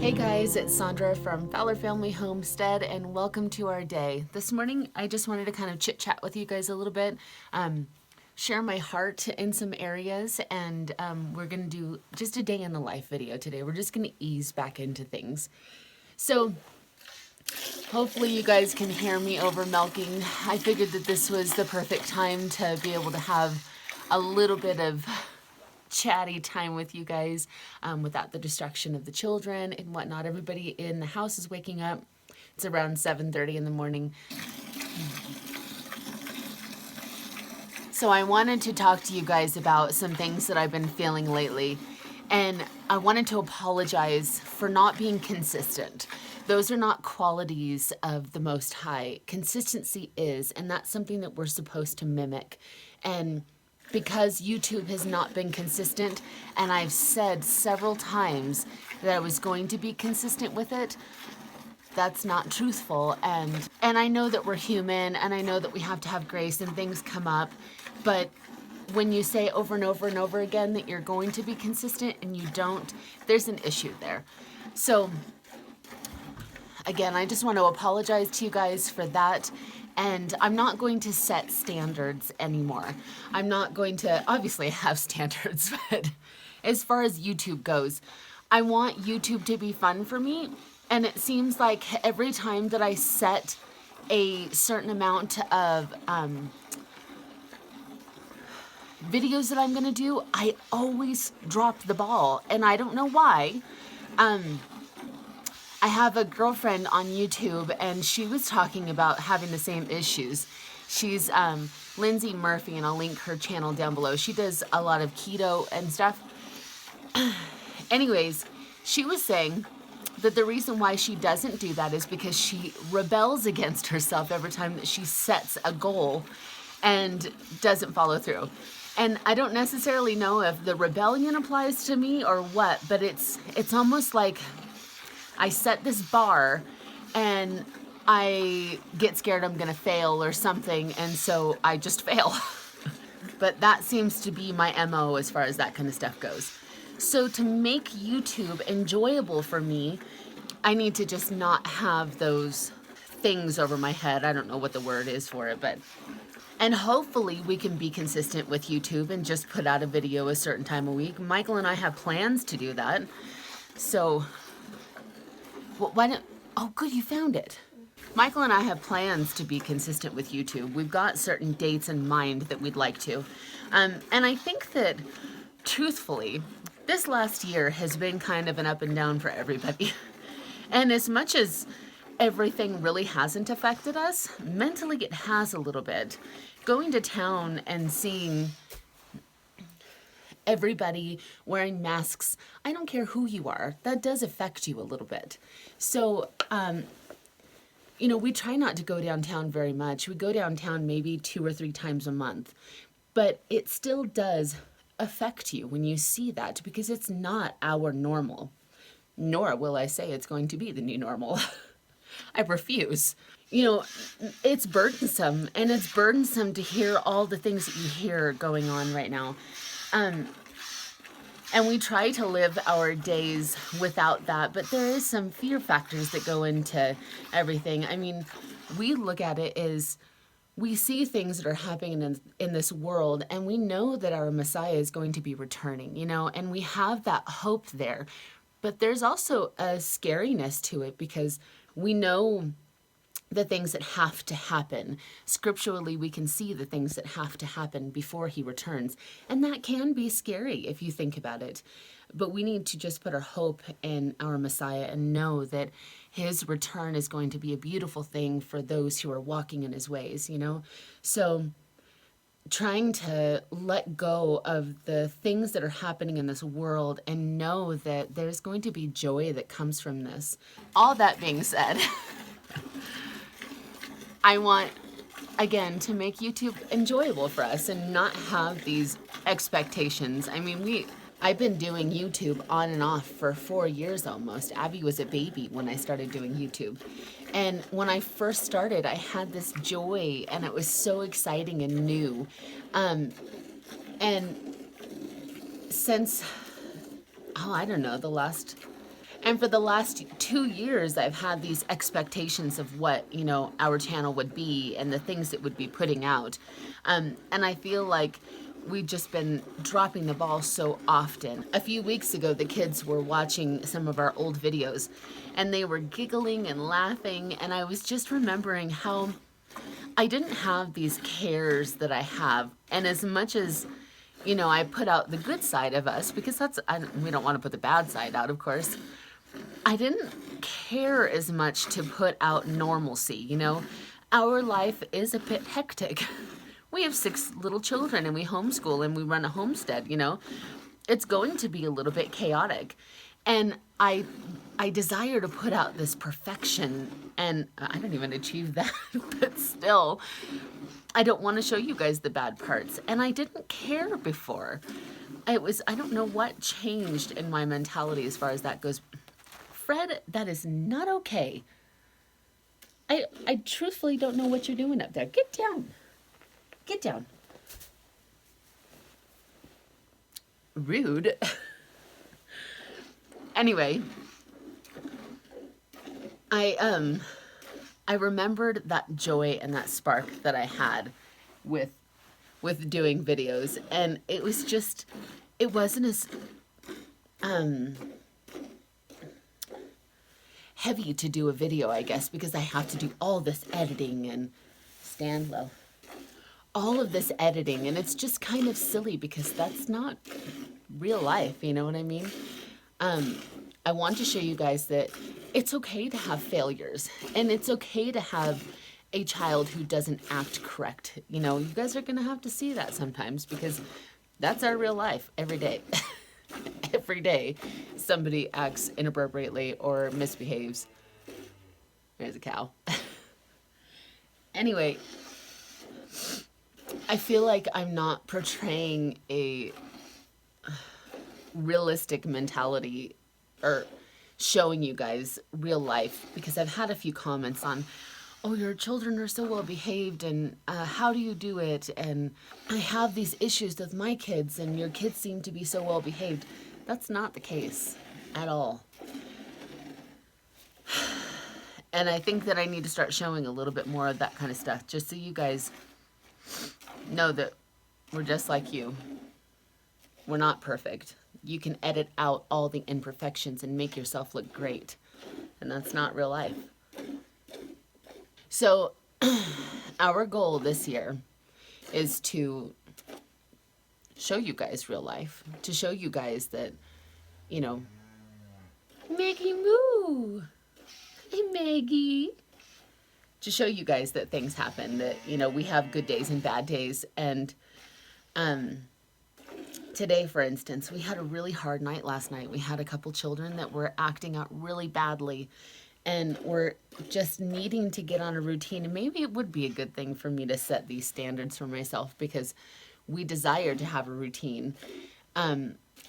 Hey guys, it's Sandra from Fowler Family Homestead and welcome to our day. This morning I just wanted to kind of chit chat with you guys a little bit, share my heart in some areas, and we're going to do just a day in the life video today. We're just going to ease back into things. So hopefully you guys can hear me over milking. I figured that this was the perfect time to be able to have a little bit of chatty time with you guys without the distraction of the children and whatnot. Everybody in the house is waking up. It's around 7:30 in the morning. So I wanted to talk to you guys about some things that I've been feeling lately. And I wanted to apologize for not being consistent. Those are not qualities of the Most High. Consistency is, and that's something that we're supposed to mimic. And because YouTube has not been consistent, and I've said several times that I was going to be consistent with it, that's not truthful. And I know that we're human, and I know that we have to have grace and things come up, but when you say over and over and over again that you're going to be consistent and you don't, there's an issue there. So again, I just want to apologize to you guys for that. And I'm not going to set standards anymore. I'm not going to, obviously I have standards, but as far as YouTube goes, I want YouTube to be fun for me. And it seems like every time that I set a certain amount of videos that I'm gonna do, I always drop the ball. And I don't know why. I have a girlfriend on YouTube, and she was talking about having the same issues. She's Lindsay Murphy, and I'll link her channel down below. She does a lot of keto and stuff. Anyways, she was saying that the reason why she doesn't do that is because she rebels against herself every time that she sets a goal and doesn't follow through. And I don't necessarily know if the rebellion applies to me or what, but it's almost like I set this bar and I get scared I'm gonna fail or something, and so I just fail. But that seems to be my MO as far as that kind of stuff goes. So to make YouTube enjoyable for me, I need to just not have those things over my head. I don't know what the word is for it, but... And hopefully we can be consistent with YouTube and just put out a video a certain time a week. Michael and I have plans to do that. So... why don't, oh good, you found it. Michael and I have plans to be consistent with YouTube. We've got certain dates in mind that we'd like to. And I think that, truthfully, this last year has been kind of an up and down for everybody. And as much as everything really hasn't affected us, mentally it has a little bit. Going to town and seeing everybody wearing masks, I don't care who you are, that does affect you a little bit. So, you know, we try not to go downtown very much. We go downtown maybe 2 or 3 times a month, but it still does affect you when you see that, because it's not our normal, nor will I say it's going to be the new normal. I refuse. You know, it's burdensome, and it's burdensome to hear all the things that you hear going on right now. And we try to live our days without that, but there is some fear factors that go into everything. I mean, we look at it as we see things that are happening in this world, and we know that our Messiah is going to be returning, you know, and we have that hope there. But there's also a scariness to it, because we know the things that have to happen. Scripturally, we can see the things that have to happen before he returns. And that can be scary if you think about it. But we need to just put our hope in our Messiah and know that his return is going to be a beautiful thing for those who are walking in his ways, you know? So trying to let go of the things that are happening in this world and know that there's going to be joy that comes from this. All that being said, I want, again, to make YouTube enjoyable for us and not have these expectations. I mean, I've been doing YouTube on and off for 4 years almost. Abby was a baby when I started doing YouTube. And when I first started, I had this joy, and it was so exciting and new. And since, I don't know, the last And for the last 2 years, I've had these expectations of what, our channel would be and the things it would be putting out. And I feel like we've just been dropping the ball so often. A few weeks ago, the kids were watching some of our old videos and they were giggling and laughing. And I was just remembering how I didn't have these cares that I have. And as much as, I put out the good side of us, because we don't want to put the bad side out, of course. I didn't care as much to put out normalcy, Our life is a bit hectic. We have 6 little children and we homeschool and we run a homestead, It's going to be a little bit chaotic. And I desire to put out this perfection, and I don't even achieve that, but still, I don't want to show you guys the bad parts. And I didn't care before. I don't know what changed in my mentality as far as that goes. Fred, that is not okay. I truthfully don't know what you're doing up there. Get down. Get down. Rude. Anyway, I remembered that joy and that spark that I had with doing videos, and it wasn't as heavy to do a video, I guess, because I have to do all this editing and stand low. All of this editing, and it's just kind of silly because that's not real life, you know what I mean? I want to show you guys that it's okay to have failures, and it's okay to have a child who doesn't act correct. You guys are going to have to see that sometimes because that's our real life every day. Every day somebody acts inappropriately or misbehaves. There's a cow. Anyway, I feel like I'm not portraying a realistic mentality or showing you guys real life, because I've had a few comments on, oh, your children are so well behaved, and how do you do it? And I have these issues with my kids, and your kids seem to be so well behaved. That's not the case at all. And I think that I need to start showing a little bit more of that kind of stuff, just so you guys know that we're just like you. We're not perfect. You can edit out all the imperfections and make yourself look great. And that's not real life. So our goal this year is to show you guys real life, to show you guys that, Maggie moo. Hey, Maggie. To show you guys that things happen, that, we have good days and bad days. And today, for instance, we had a really hard night last night. We had a couple children that were acting out really badly, and we're just needing to get on a routine. And maybe it would be a good thing for me to set these standards for myself, because we desire to have a routine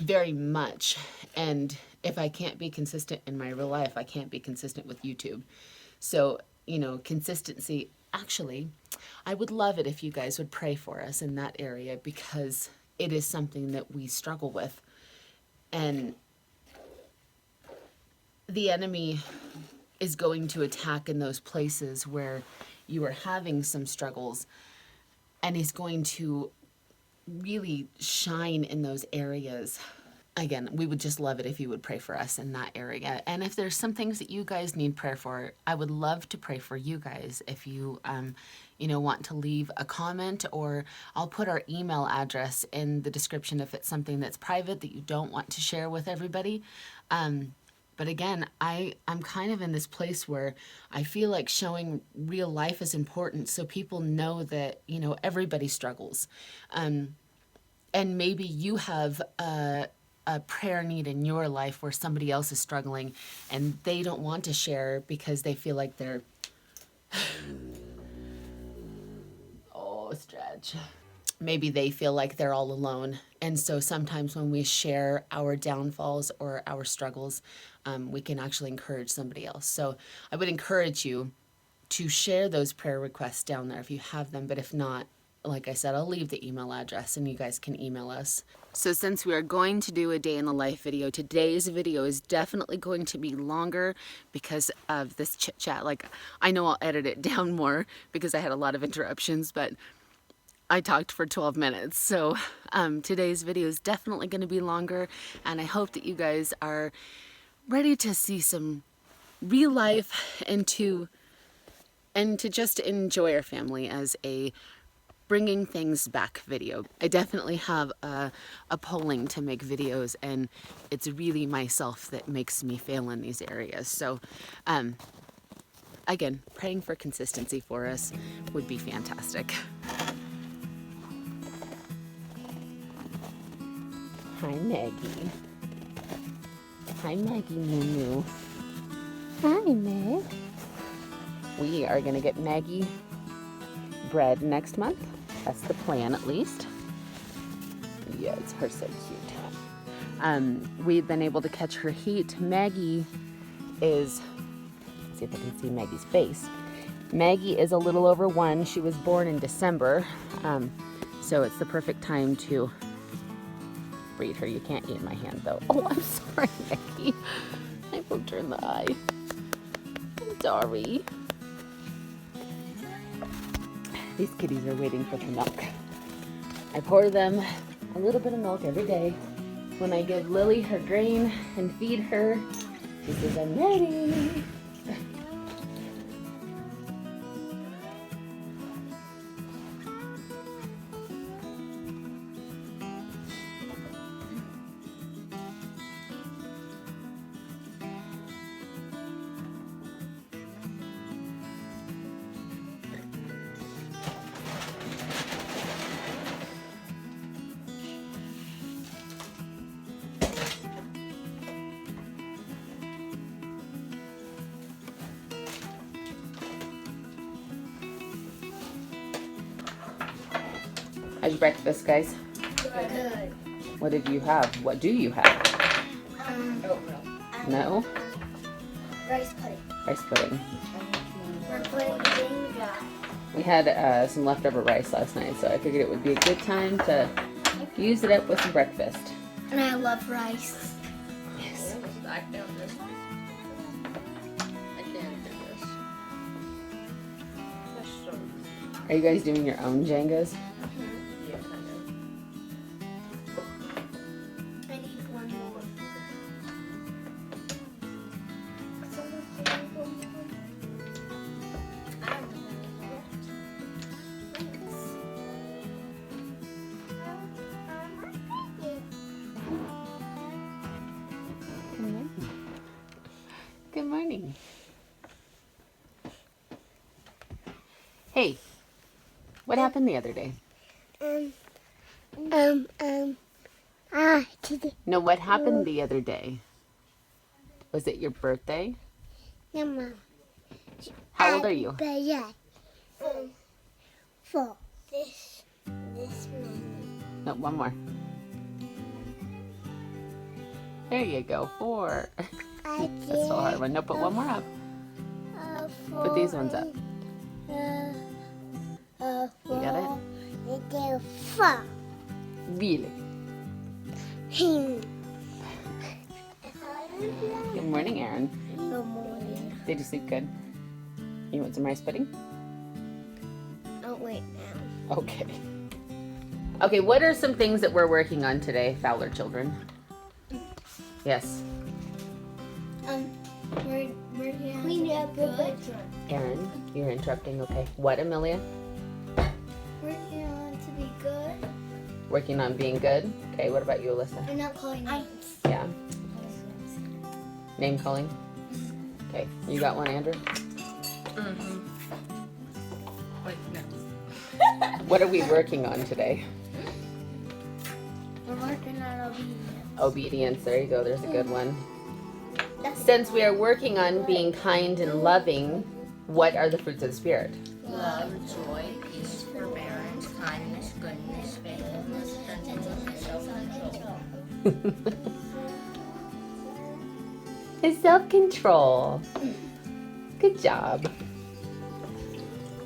very much. And if I can't be consistent in my real life, I can't be consistent with YouTube. So, consistency. Actually, I would love it if you guys would pray for us in that area, because it is something that we struggle with. And the enemy is going to attack in those places where you are having some struggles, and he's going to really shine in those areas. Again, we would just love it if you would pray for us in that area. And if there's some things that you guys need prayer for, I would love to pray for you guys. If you, want to leave a comment, or I'll put our email address in the description if it's something that's private that you don't want to share with everybody. But again, I'm kind of in this place where I feel like showing real life is important, so people know that, everybody struggles. And maybe you have a prayer need in your life where somebody else is struggling and they don't want to share because they feel like they're... Oh, stretch. Maybe they feel like they're all alone. And so sometimes when we share our downfalls or our struggles, we can actually encourage somebody else. So I would encourage you to share those prayer requests down there if you have them. But if not, like I said, I'll leave the email address and you guys can email us. So since we are going to do a day in the life video, today's video is definitely going to be longer because of this chit chat. Like, I know I'll edit it down more because I had a lot of interruptions, but I talked for 12 minutes. So today's video is definitely going to be longer, and I hope that you guys are ready to see some real life and to just enjoy our family as a bringing things back video. I definitely have a pulling to make videos, and it's really myself that makes me fail in these areas. So again, praying for consistency for us would be fantastic. Hi, Maggie. Hi, Maggie Moo. Hi, Meg. We are gonna get Maggie bread next month. That's the plan, at least. Yeah, it's her so cute. We've been able to catch her heat. Maggie is, let's see if I can see Maggie's face. Maggie is a little over 1. She was born in December, so it's the perfect time to breed her. You can't eat my hand though. Oh, I'm sorry, Maggie. I poked her in the eye. I'm sorry. These kitties are waiting for the milk. I pour them a little bit of milk every day. When I give Lily her grain and feed her, she says, I'm ready. How's breakfast, guys? Good. What did you have? What do you have? No? Rice pudding. Rice pudding. We're putting it in the jar. We had some leftover rice last night, so I figured it would be a good time to use it up with some breakfast. And I love rice. Yes. I can't do this. That's so. Are you guys doing your own Jengas? Yes, I know. I need one more. Good morning. Good morning. Hey, what happened the other day? No, what happened the other day? Was it your birthday? How old are you? For this man. No, one more. There you go, 4. That's so hard one. No, put one more up. Put these ones up. You got it? Really? Good morning, Aaron. Good morning. Did you sleep good? You want some rice pudding? Oh, wait now. Okay. Okay, what are some things that we're working on today, Fowler children? Yes. We're cleaning up the bedroom. Aaron, you're interrupting, okay. What, Amelia? Working on to be good. Working on being good? Okay, what about you, Alyssa? I'm not calling names. Yeah. Name calling? Okay, you got one, Andrew? Mm-hmm. Wait, no. What are we working on today? We're working on obedience. Obedience, there you go, there's a good one. Since we are working on being kind and loving, what are the fruits of the Spirit? Love, joy, peace, forbearance, kindness, goodness, faithfulness, gentleness, self-control. It's self-control. Good job.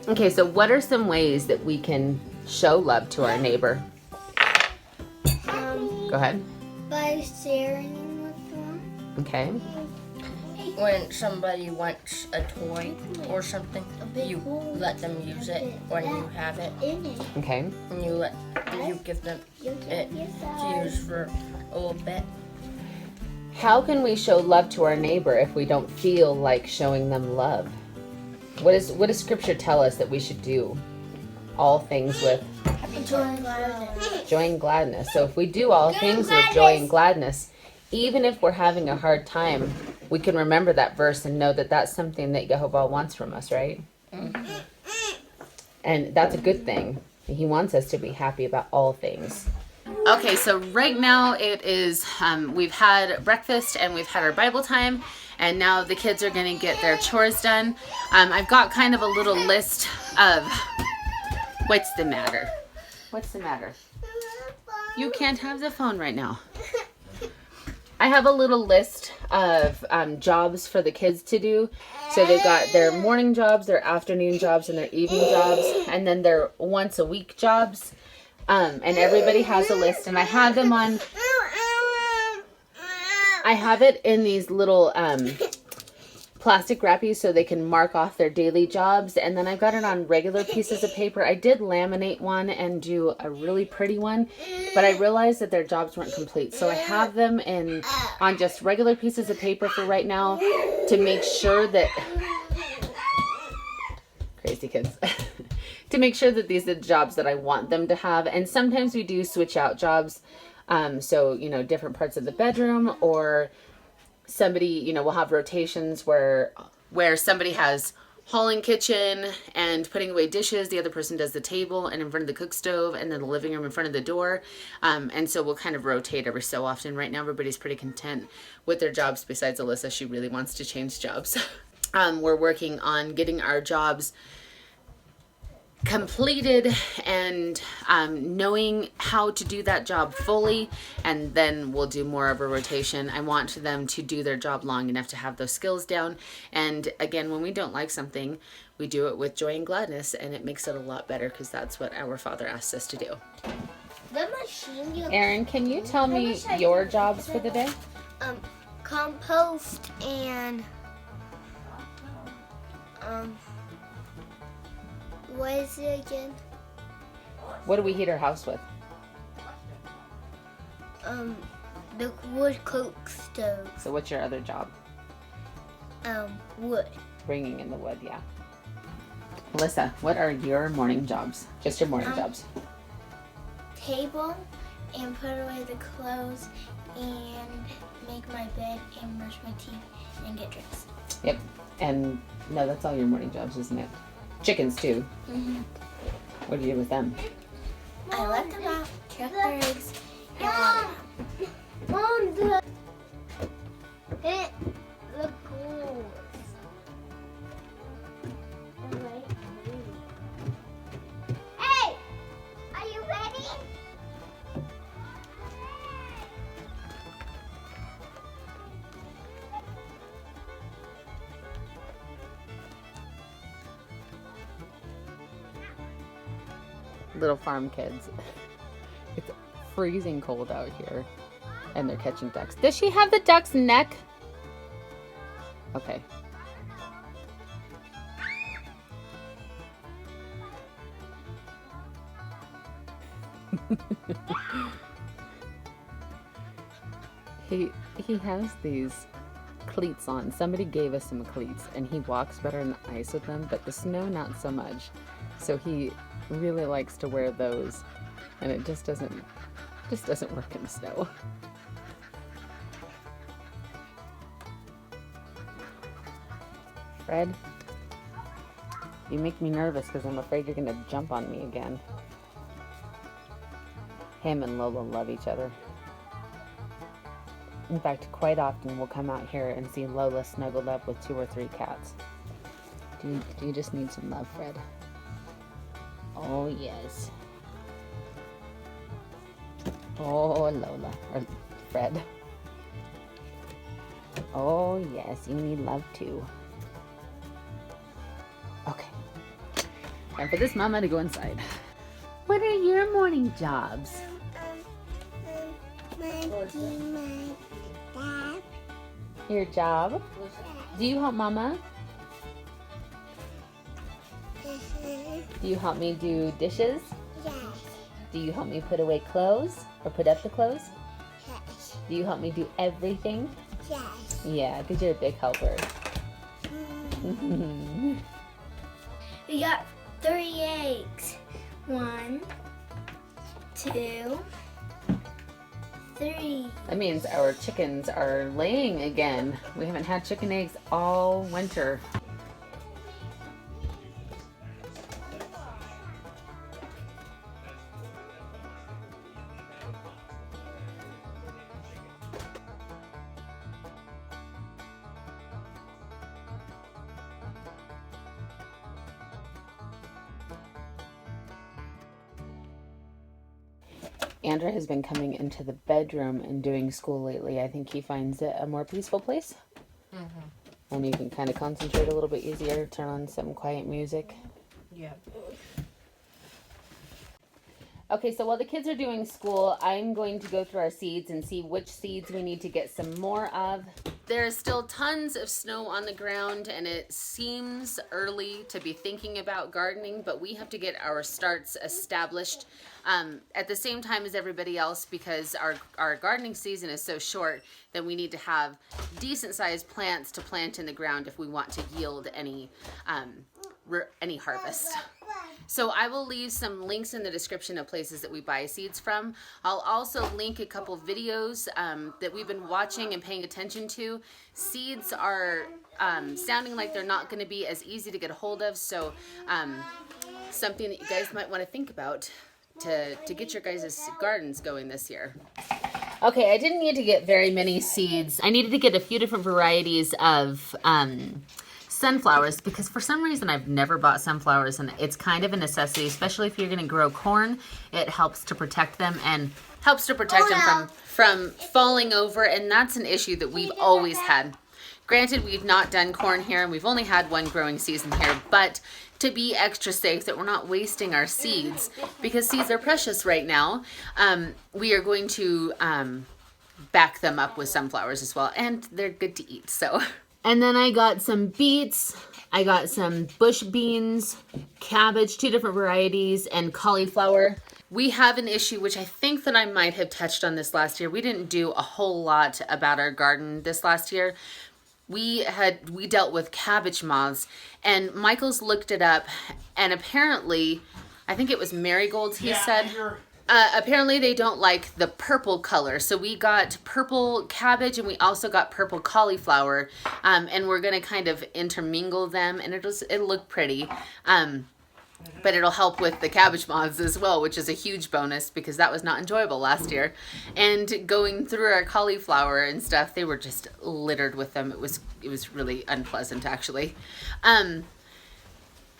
Okay, so what are some ways that we can show love to our neighbor? Go ahead. By sharing with them. Okay. When somebody wants a toy or something, you let them use it when you have it. Okay. And you give them it to use for a little bit. How can we show love to our neighbor if we don't feel like showing them love? What does Scripture tell us that we should do? All things with joy and gladness. So if we do all things with joy and gladness, even if we're having a hard time, we can remember that verse and know that that's something that Jehovah wants from us, right? Mm-hmm. And that's a good thing. He wants us to be happy about all things. Okay, so right now it is, we've had breakfast and we've had our Bible time, and now the kids are going to get their chores done. I've got kind of a little list of, what's the matter? What's the matter? You can't have the phone right now. I have a little list of jobs for the kids to do. So they've got their morning jobs, their afternoon jobs, and their evening jobs, and then their once a week jobs. And everybody has a list, and I have them on, I have it in these little plastic wrappies so they can mark off their daily jobs, and then I've got it on regular pieces of paper. I did laminate one and do a really pretty one, but I realized that their jobs weren't complete, so I have them on just regular pieces of paper for right now to make sure that crazy kids to make sure that these are the jobs that I want them to have. And sometimes we do switch out jobs, so different parts of the bedroom, or somebody, we'll have rotations where somebody has hauling kitchen and putting away dishes, the other person does the table and in front of the cook stove, and then the living room in front of the door. And so we'll kind of rotate every so often. Right now everybody's pretty content with their jobs besides Alyssa. She really wants to change jobs. We're working on getting our jobs completed and knowing how to do that job fully, and then we'll do more of a rotation. I want them to do their job long enough to have those skills down, and again, when we don't like something, we do it with joy and gladness, and it makes it a lot better because that's what our Father asked us to do. Aaron, can you tell me your jobs for the day? Compost and what is it again? What do we heat our house with? The wood cook stove. So what's your other job? Wood. Bringing in the wood, yeah. Alyssa, what are your morning jobs? Just your morning jobs. Table and put away the clothes and make my bed and brush my teeth and get dressed. Yep. And no, that's all your morning jobs, isn't it? Chickens too. Mm-hmm. What do you do with them? I let them out, check their eggs, and water them. Mom, it look cool. Hey, are you ready? Little farm kids. It's freezing cold out here, and they're catching ducks. Does she have the duck's neck? Okay. He has these cleats on. Somebody gave us some cleats, and he walks better in the ice with them, but the snow not so much. So he really likes to wear those, and it just doesn't work in the snow. Fred, you make me nervous because I'm afraid you're gonna jump on me again. Him and Lola love each other. In fact, quite often we'll come out here and see Lola snuggled up with 2 or 3 cats. Do you just need some love, Fred? Oh, yes. Oh, Lola. Or Fred. Oh, yes. You need love, too. Okay. Time for this mama to go inside. What are your morning jobs? Your job? Do you help Mama? Do you help me do dishes? Yes. Do you help me put away clothes or put up the clothes? Yes. Do you help me do everything? Yes. Yeah, because you're a big helper. We got 3 eggs. 1, 2, 3. That means our chickens are laying again. We haven't had chicken eggs all winter. Andrew has been coming into the bedroom and doing school lately. I think he finds it a more peaceful place. Mm-hmm. And you can kind of concentrate a little bit easier, turn on some quiet music. Yeah. Okay, so while the kids are doing school, I'm going to go through our seeds and see which seeds we need to get some more of. There's still tons of snow on the ground, and it seems early to be thinking about gardening, but we have to get our starts established at the same time as everybody else, because our gardening season is so short that we need to have decent sized plants to plant in the ground if we want to yield any harvest. So I will leave some links in the description of places that we buy seeds from. I'll also link a couple videos that we've been watching and paying attention to. Seeds are sounding like they're not going to be as easy to get a hold of, so something that you guys might want to think about to get your guys' gardens going this year. Okay, I didn't need to get very many seeds. I needed to get a few different varieties of sunflowers, because for some reason I've never bought sunflowers, and it's kind of a necessity, especially if you're going to grow corn. It helps to protect them and helps to protect them from falling over, and that's an issue that we've always had. Granted, we've not done corn here, and we've only had one growing season here, but to be extra safe that we're not wasting our seeds, because seeds are precious right now, we are going to back them up with sunflowers as well, and they're good to eat, so... And then I got some beets, I got some bush beans, cabbage, 2 different varieties, and cauliflower. We have an issue, which I think that I might have touched on this last year. We didn't do a whole lot about our garden this last year. We dealt with cabbage moths, and Michael's looked it up, and apparently, I think it was marigolds, he said. Apparently they don't like the purple color, so we got purple cabbage and we also got purple cauliflower, and we're gonna kind of intermingle them, and it'll look pretty, but it'll help with the cabbage moths as well, which is a huge bonus because that was not enjoyable last year. And going through our cauliflower and stuff, they were just littered with them. It was really unpleasant, actually.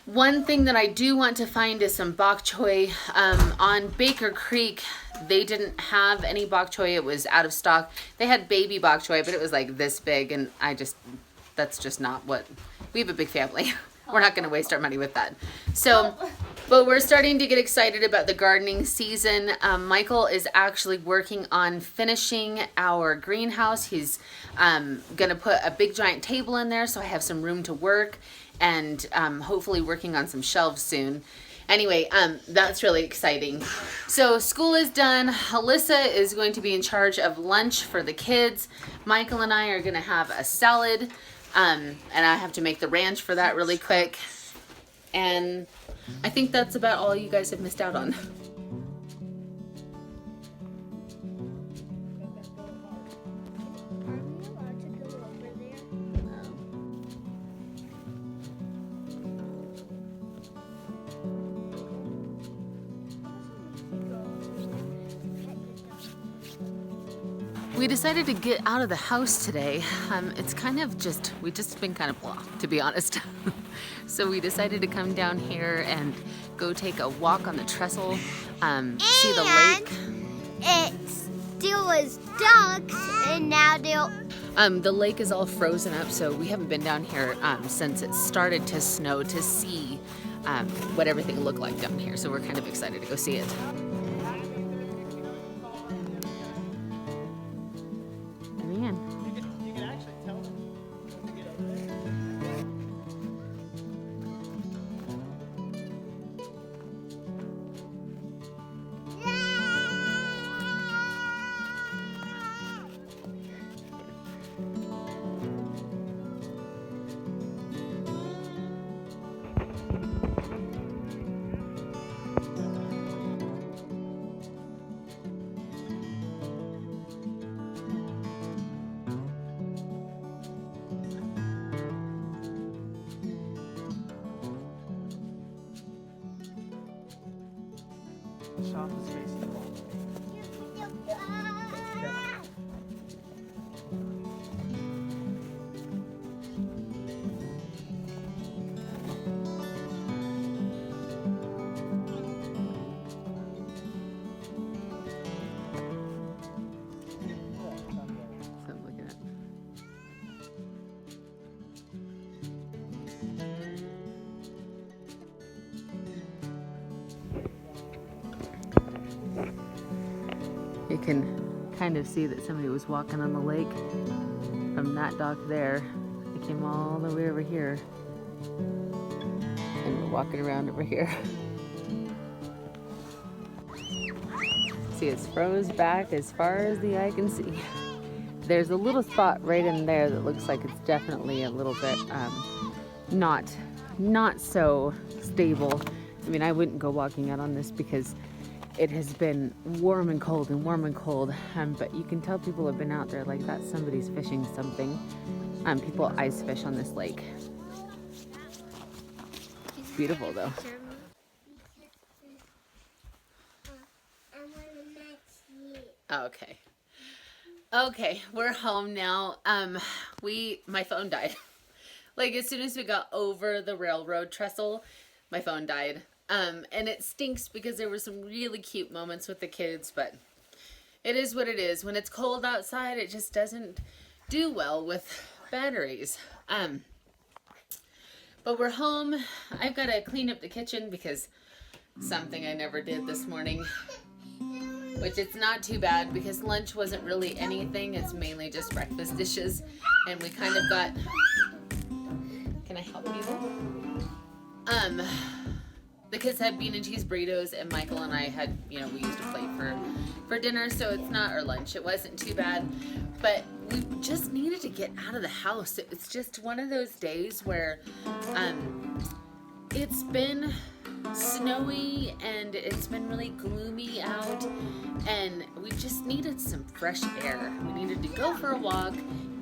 One thing that I do want to find is some bok choy. On Baker Creek, they didn't have any bok choy. It was out of stock. They had baby bok choy, but it was like this big, and that's just not what, we have a big family. We're not going to waste our money with that. So, but we're starting to get excited about the gardening season. Michael is actually working on finishing our greenhouse. He's going to put a big giant table in there so I have some room to work, and hopefully working on some shelves soon. Anyway, that's really exciting. So school is done. Alyssa is going to be in charge of lunch for the kids. Michael and I are going to have a salad, and I have to make the ranch for that really quick. And I think that's about all you guys have missed out on. We decided to get out of the house today. It's kind of we've just been kind of blah, to be honest. So we decided to come down here and go take a walk on the trestle, see the lake. It still was ducks, and now the lake is all frozen up, so we haven't been down here since it started to snow to see what everything looked like down here. So we're kind of excited to go see it. Man. You can actually tell them when they get over there. The shop is facing the wall. So I'm looking at. You can kind of see that somebody was walking on the lake from that dock there. They came all the way over here and we're walking around over here. See, it's froze back as far as the eye can see. There's a little spot right in there that looks like it's definitely a little bit not so stable. I mean, I wouldn't go walking out on this because it has been warm and cold and warm and cold, but you can tell people have been out there like that. Somebody's fishing something. People ice fish on this lake. It's beautiful though. Okay. Okay, we're home now. My phone died. Like as soon as we got over the railroad trestle, my phone died. And it stinks because there were some really cute moments with the kids, but it is what it is. When it's cold outside, it just doesn't do well with batteries. But we're home. I've got to clean up the kitchen because something I never did this morning, which it's not too bad because lunch wasn't really anything. It's mainly just breakfast dishes. And we kind of got, can I help you? The kids had bean and cheese burritos, and Michael and I had, we used a plate for dinner, so it's not our lunch. It wasn't too bad, but we just needed to get out of the house. It's just one of those days where it's been snowy and it's been really gloomy out, and we just needed some fresh air. We needed to go for a walk,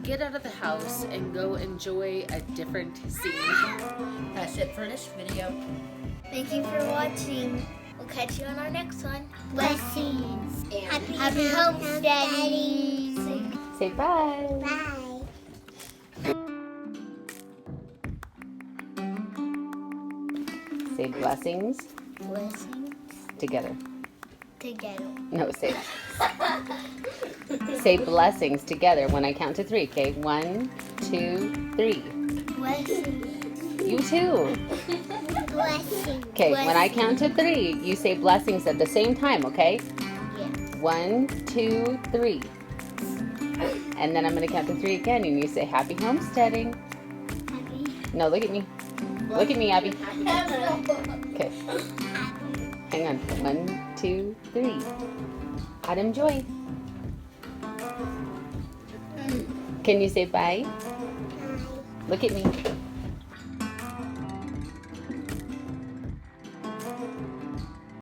get out of the house, and go enjoy a different scene. That's it for this video. Thank you for watching. We'll catch you on our next one. Blessings. Happy homesteading. Say bye. Bye. Say blessings Blessings together. together. No, say blessings together when I count to 3, okay? 1, 2, 3. Blessings. You too. Blessings. Okay, when I count to 3, you say blessings at the same time, okay? Yeah. 1, 2, 3. And then I'm going to count to 3 again, and you say happy homesteading. Happy. No, look at me. Look at me, Abby. Okay. Hang on. 1, 2, 3. Autumn joy. Can you say bye? Look at me.